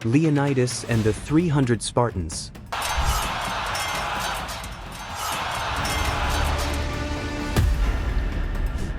Leonidas and the 300 Spartans.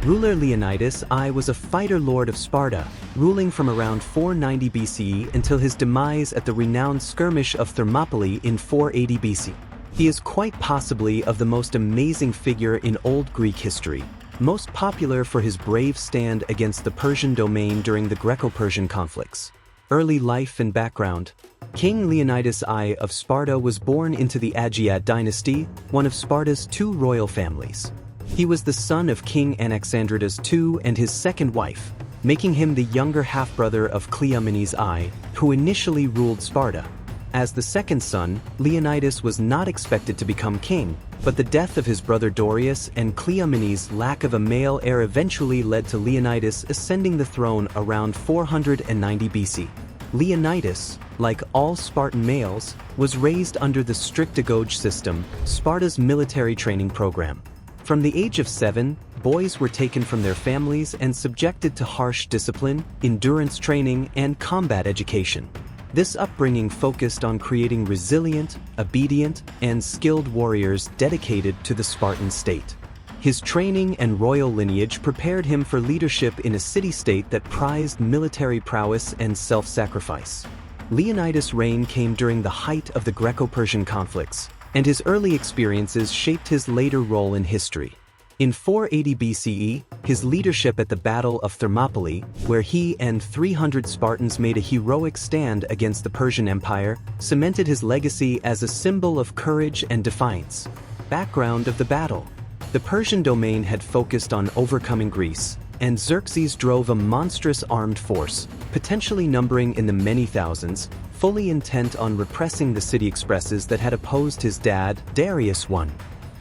Ruler Leonidas I was a fighter lord of Sparta, ruling from around 490 BCE until his demise at the renowned skirmish of Thermopylae in 480 BC. He is quite possibly of the most amazing figure in Old Greek history, most popular for his brave stand against the Persian domain during the Greco-Persian conflicts. Early life and background. King Leonidas I of Sparta was born into the Aegeid dynasty, one of Sparta's two royal families. He was the son of King Anaxandridas II and his second wife, making him the younger half-brother of Cleomenes I, who initially ruled Sparta. As the second son, Leonidas was not expected to become king, but the death of his brother Dorius and Cleomenes' lack of a male heir eventually led to Leonidas ascending the throne around 490 BC. Leonidas, like all Spartan males, was raised under the strict Agoge system, Sparta's military training program. From the age of 7, boys were taken from their families and subjected to harsh discipline, endurance training, and combat education. This upbringing focused on creating resilient, obedient, and skilled warriors dedicated to the Spartan state. His training and royal lineage prepared him for leadership in a city-state that prized military prowess and self-sacrifice. Leonidas' reign came during the height of the Greco-Persian conflicts, and his early experiences shaped his later role in history. In 480 BCE, his leadership at the Battle of Thermopylae, where he and 300 Spartans made a heroic stand against the Persian Empire, cemented his legacy as a symbol of courage and defiance. Background of the battle. The Persian domain had focused on overcoming Greece, and Xerxes drove a monstrous armed force, potentially numbering in the many thousands, fully intent on repressing the city expresses that had opposed his dad, Darius I.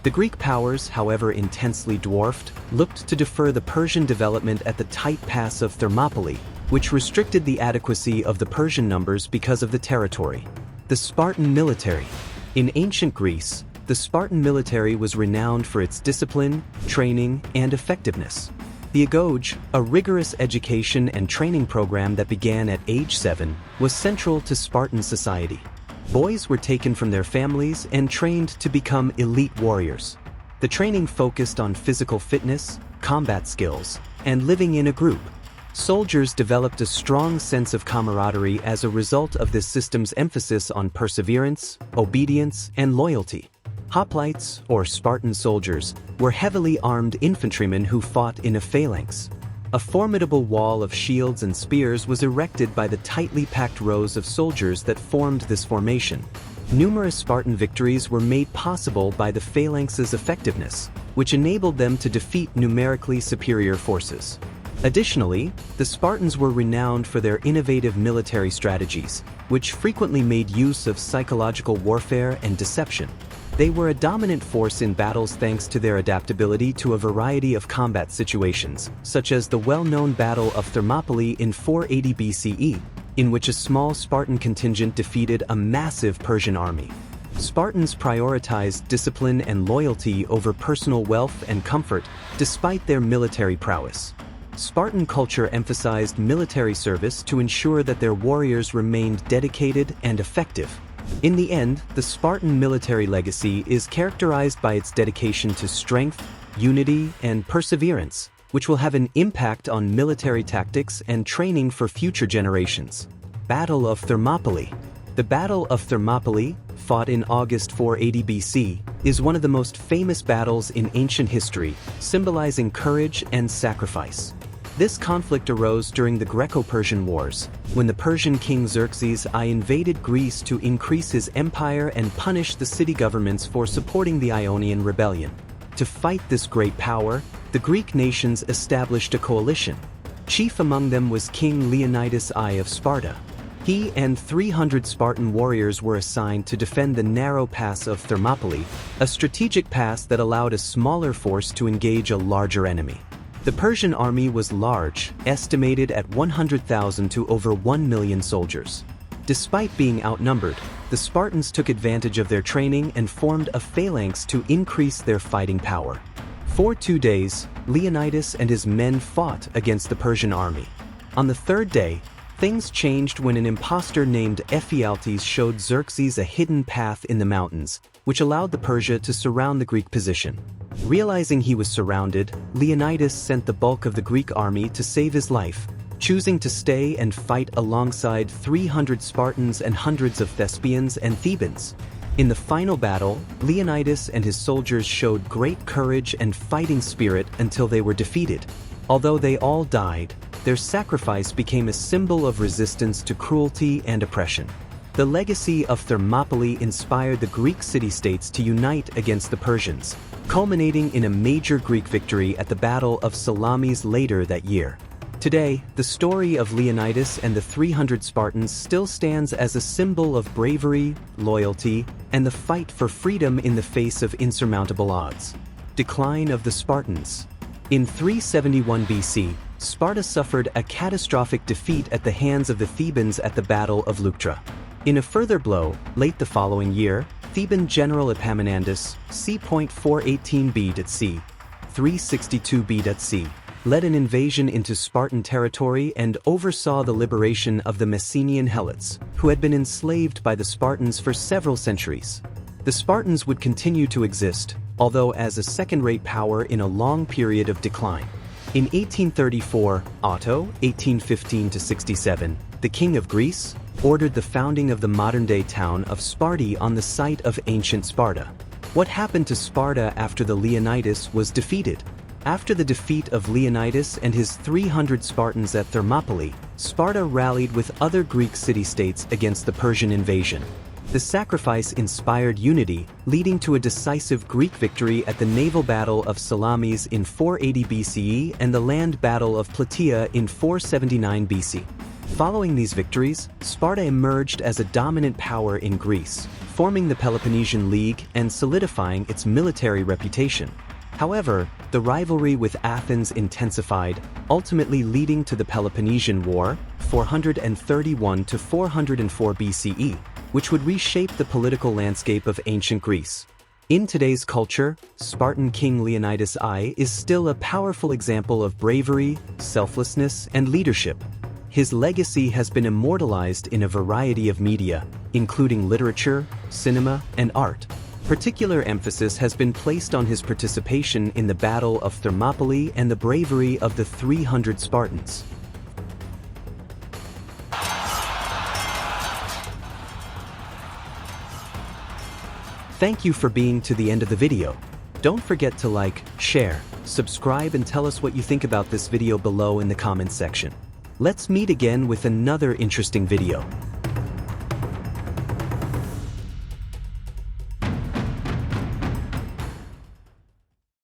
The Greek powers, however intensely dwarfed, looked to defer the Persian development at the tight pass of Thermopylae, which restricted the adequacy of the Persian numbers because of the territory. The Spartan Military. In ancient Greece, the Spartan military was renowned for its discipline, training, and effectiveness. The Agoge, a rigorous education and training program that began at age 7, was central to Spartan society. Boys were taken from their families and trained to become elite warriors. The training focused on physical fitness, combat skills, and living in a group. Soldiers developed a strong sense of camaraderie as a result of this system's emphasis on perseverance, obedience, and loyalty. Hoplites, or Spartan soldiers, were heavily armed infantrymen who fought in a phalanx. A formidable wall of shields and spears was erected by the tightly packed rows of soldiers that formed this formation. Numerous Spartan victories were made possible by the phalanx's effectiveness, which enabled them to defeat numerically superior forces. Additionally, the Spartans were renowned for their innovative military strategies, which frequently made use of psychological warfare and deception. They were a dominant force in battles thanks to their adaptability to a variety of combat situations, such as the well-known Battle of Thermopylae in 480 BCE, in which a small Spartan contingent defeated a massive Persian army. Spartans prioritized discipline and loyalty over personal wealth and comfort, despite their military prowess. Spartan culture emphasized military service to ensure that their warriors remained dedicated and effective. In the end, the Spartan military legacy is characterized by its dedication to strength, unity, and perseverance, which will have an impact on military tactics and training for future generations. Battle of Thermopylae. The Battle of Thermopylae, fought in August 480 BC, is one of the most famous battles in ancient history, symbolizing courage and sacrifice. This conflict arose during the Greco-Persian Wars, when the Persian king Xerxes I invaded Greece to increase his empire and punish the city governments for supporting the Ionian rebellion. To fight this great power, the Greek nations established a coalition. Chief among them was King Leonidas I of Sparta. He and 300 Spartan warriors were assigned to defend the narrow pass of Thermopylae, a strategic pass that allowed a smaller force to engage a larger enemy. The Persian army was large, estimated at 100,000 to over 1 million soldiers. Despite being outnumbered, the Spartans took advantage of their training and formed a phalanx to increase their fighting power. For 2 days, Leonidas and his men fought against the Persian army. On the third day, Things changed when an impostor named Ephialtes showed Xerxes a hidden path in the mountains, which allowed the Persia to surround the Greek position. Realizing he was surrounded, Leonidas sent the bulk of the Greek army to save his life, choosing to stay and fight alongside 300 Spartans and hundreds of Thespians and Thebans. In the final battle, Leonidas and his soldiers showed great courage and fighting spirit until they were defeated. Although they all died, their sacrifice became a symbol of resistance to cruelty and oppression. The legacy of Thermopylae inspired the Greek city-states to unite against the Persians, culminating in a major Greek victory at the Battle of Salamis later that year. Today, the story of Leonidas and the 300 Spartans still stands as a symbol of bravery, loyalty, and the fight for freedom in the face of insurmountable odds. Decline of the Spartans. In 371 BC, Sparta suffered a catastrophic defeat at the hands of the Thebans at the Battle of Leuctra. In a further blow, late the following year, Theban general Epaminondas, c.418 B.C. 362 B.C., led an invasion into Spartan territory and oversaw the liberation of the Messenian Helots, who had been enslaved by the Spartans for several centuries. The Spartans would continue to exist, although as a second-rate power in a long period of decline. In 1834, Otto, 1815–67, the king of Greece, ordered the founding of the modern-day town of Sparta on the site of ancient Sparta. What happened to Sparta after the Leonidas was defeated? After the defeat of Leonidas and his 300 Spartans at Thermopylae, Sparta rallied with other Greek city-states against the Persian invasion. The sacrifice inspired unity, leading to a decisive Greek victory at the naval battle of Salamis in 480 BCE and the land battle of Plataea in 479 BC. Following these victories, Sparta emerged as a dominant power in Greece, forming the Peloponnesian League and solidifying its military reputation. However, the rivalry with Athens intensified, ultimately leading to the Peloponnesian War, 431–404 BCE, which would reshape the political landscape of ancient Greece. In today's culture, Spartan King Leonidas I is still a powerful example of bravery, selflessness, and leadership. His legacy has been immortalized in a variety of media, including literature, cinema, and art. Particular emphasis has been placed on his participation in the Battle of Thermopylae and the bravery of the 300 Spartans. Thank you for being to the end of the video. Don't forget to like, share, subscribe, and tell us what you think about this video below in the comments section. Let's meet again with another interesting video.